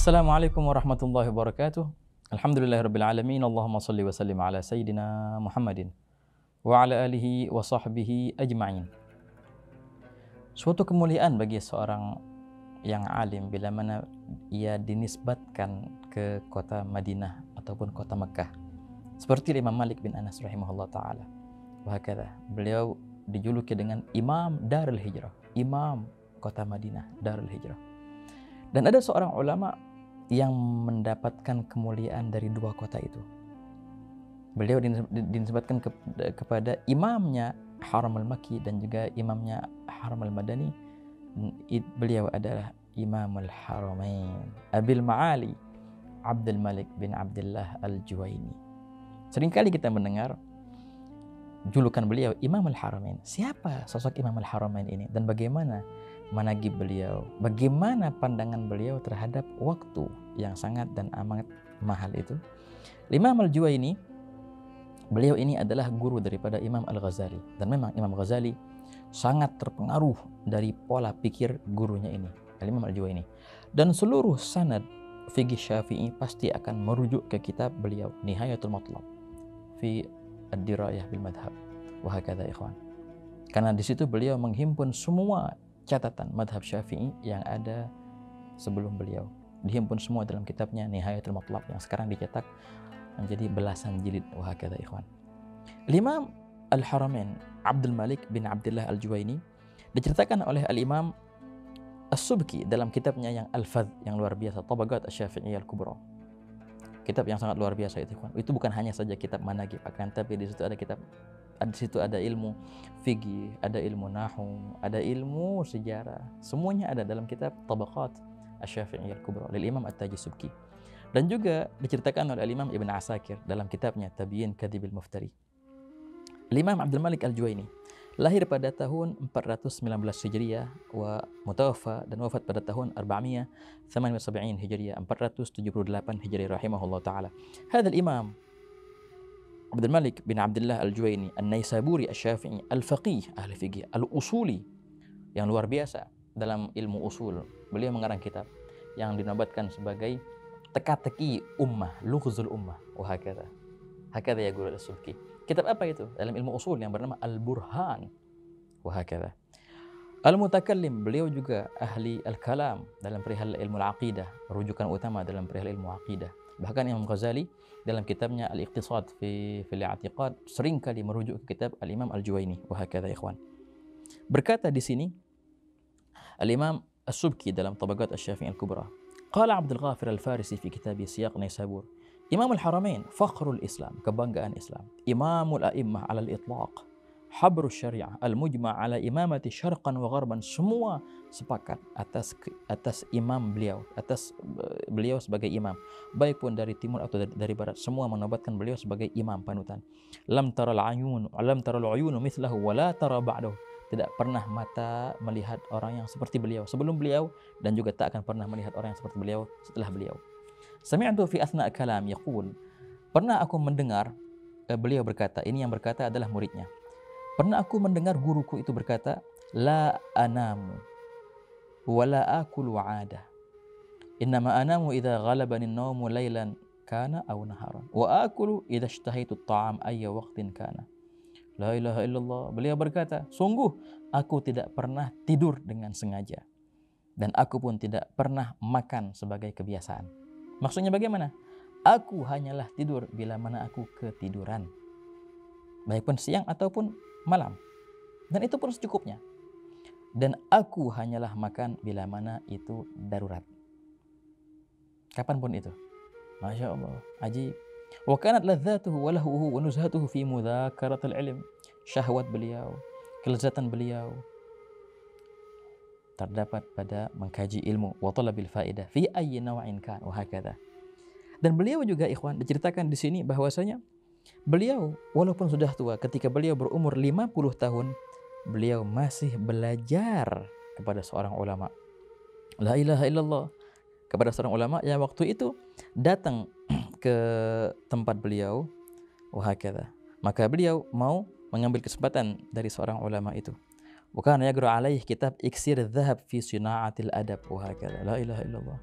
Assalamualaikum warahmatullahi wabarakatuh. Alhamdulillahirabbil alamin. Allahumma shalli wa sallim ala sayyidina Muhammadin wa ala alihi wa sahbihi ajma'in. Suatu kemuliaan bagi seorang yang alim bila mana ia dinisbatkan ke kota Madinah ataupun kota Mekah. Seperti Imam Malik bin Anas rahimahullah taala. Wa hakadha, beliau dijuluki dengan Imam Darul Hijrah, Imam kota Madinah, Darul Hijrah. Dan ada seorang ulama yang mendapatkan kemuliaan dari dua kota itu. Beliau dinisbatkan kepada imamnya Haram al-Makki dan juga imamnya Haram al-Madani. Beliau adalah Imamul Haramain, Abil Ma'ali Abdul Malik bin Abdullah al-Juwaini. Seringkali kita mendengar julukan beliau Imamul Haramain. Siapa sosok Imamul Haramain ini dan bagaimana manaqib beliau, bagaimana pandangan beliau terhadap waktu yang sangat dan amat mahal itu. Imam al-Juwaini, beliau ini adalah guru daripada Imam Al-Ghazali, dan memang Imam Ghazali sangat terpengaruh dari pola pikir gurunya ini, Imam Al-Juwaini. Dan seluruh sanad fikih Syafi'i pasti akan merujuk ke kitab beliau Nihayatul Matlab fi ad-dirayah bil madhab wa hakadha ikhwan. Karena di situ beliau menghimpun semua catatan madhab Syafi'i yang ada sebelum beliau, dihimpun semua dalam kitabnya Nihayatul Matlab yang sekarang dicetak menjadi belasan jilid. Wa hakadha ikhwan. Imam Al-Haramain Abdul Malik bin Abdullah al-Juwaini diceritakan oleh Al-Imam As-Subki dalam kitabnya yang Al-Fadh, yang luar biasa, Tabaqat Asy-Syafi'iyyah Al-Kubra. Kitab yang sangat luar biasa itu, ikhwan. Itu bukan hanya saja kitab manaqib, akan tapi di situ ada kitab, di situ ada ilmu fikih, ada ilmu nahwu, ada ilmu sejarah. Semuanya ada dalam kitab Tabaqat Asy-Syafi'iyyah Al-Kubra lil Imam At-Taji Subki. Dan juga diceritakan oleh Imam Ibn Asakir dalam kitabnya Tabyin Kadhibil Muftari. Imam Abdul Malik Al-Juwaini lahir pada tahun 419 Hijriah wa mutawaffa, dan wafat pada tahun 478 Hijriah, 478 Hijriah rahimahullah taala. Hadzal Imam Abdul Malik bin Abdullah al-Juwaini an-Naisaburi asy-Syafi'i al-faqih, ahli fikih, al-usuli, yang luar biasa dalam ilmu usul. Beliau mengarang kitab yang dinobatkan sebagai teka-teki ummah, lughzul ummah, wa hakadha. Hakadha ya guru as-Subki. Kitab apa itu? Dalam ilmu usul yang bernama Al-Burhan, wa hakadha. Al-Mutakallim, beliau juga ahli al-kalam dalam perihal ilmu al-aqidah, rujukan utama dalam perihal ilmu aqidah. Bahkan Imam Ghazali dalam kitabnya Al-Iqtisad fi al-I'tiqad seringkali merujuk ke kitab Al-Imam Al-Juwaini, wa hakadha ikhwan. Berkata di sini Al-Imam As-Subki dalam Tabaqat Asy-Syafi'i Al-Kubra, qala Abdul Ghafir Al-Farisi fi kitab Siyaq Naisabur, Imam Al-Haramain fakhrul Islam, kebanggaan Islam, Imamul A'immah 'ala al-itlaq, habrul syariah, al-mujma' 'ala imamati syarqan wa gharban. Semua sepakat atas imam beliau, atas beliau sebagai imam, baik pun dari timur atau dari barat, semua menobatkan beliau sebagai imam panutan. Lam taral uyun mithlahu wa la tara ba'dahu. Tidak pernah mata melihat orang yang seperti beliau sebelum beliau, dan juga tak akan pernah melihat orang yang seperti beliau setelah beliau. Sami'tu fi athna' kalam yaqul, pernah aku mendengar beliau berkata, ini yang berkata adalah muridnya. Pernah aku mendengar guruku itu berkata, la anamu wa la akulu 'ada. Innama anamu idza ghalabani an-nawmu laylan kana aw naharan wa akulu idza ishtahaitu at-ta'am ayya waqtin kana. La ilaha illallah. Beliau berkata, sungguh aku tidak pernah tidur dengan sengaja, dan aku pun tidak pernah makan sebagai kebiasaan. Maksudnya bagaimana? Aku hanyalah tidur bila mana aku ketiduran, baik pun siang ataupun malam, dan itu pun secukupnya. Dan aku hanyalah makan bila mana itu darurat, kapanpun itu. Masya Allah, ajib. Wa kanat ladzatuhu wa lahuhu wa nuzhatuhu fi mudhakaratil ilm. Syahwat beliau, kelezatan beliau terdapat pada mengkaji ilmu, wa talabil faidah fi ayyi naw'in kan, wa hakadha. Dan beliau juga ikhwan diceritakan di sini bahwasanya beliau walaupun sudah tua, ketika beliau berumur 50 tahun, beliau masih belajar kepada seorang ulama. La ilaha illallah. Kepada seorang ulama yang waktu itu datang ke tempat beliau, wa hakadha. Maka beliau mau mengambil kesempatan dari seorang ulama itu. Wa kana yaqra alaih kitab Iksir Dzahab fi Sina'atil Adab, wa hakadha. La ilaha illallah.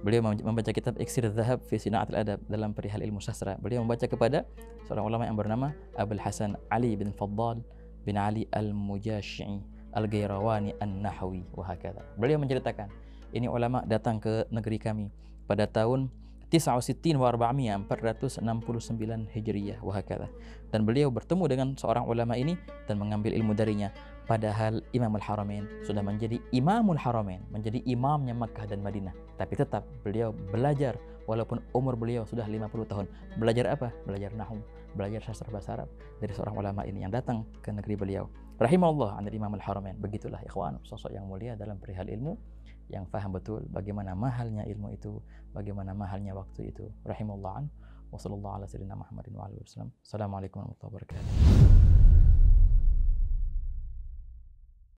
Beliau membaca kitab Iksir Dhahab fi Sina'atil Adab dalam perihal ilmu sastra. Beliau membaca kepada seorang ulama yang bernama Abul Hasan Ali bin Faddal bin Ali Al-Mujashi'i Al-Gairawani An-Nahwi wa hakadha. Beliau menceritakan, ini ulama datang ke negeri kami pada tahun 69 wa 469 Hijriyah wa hakadha. Dan beliau bertemu dengan seorang ulama ini dan mengambil ilmu darinya. Padahal Imamul Haramain sudah menjadi Imamul Haramain, menjadi imamnya Makkah dan Madinah. Tapi tetap beliau belajar walaupun umur beliau sudah 50 tahun. Belajar apa? Belajar nahwu, belajar sastra bahasa Arab dari seorang ulama ini yang datang ke negeri beliau. Rahimahullah anil Imamul Haramain. Begitulah ikhwan, sosok yang mulia dalam perihal ilmu, yang faham betul bagaimana mahalnya ilmu itu, bagaimana mahalnya waktu itu. Rahimahullah an wa sallallahu ala sayyidina Muhammadin wa alihi wasallam. Assalamualaikum warahmatullahi wabarakatuh.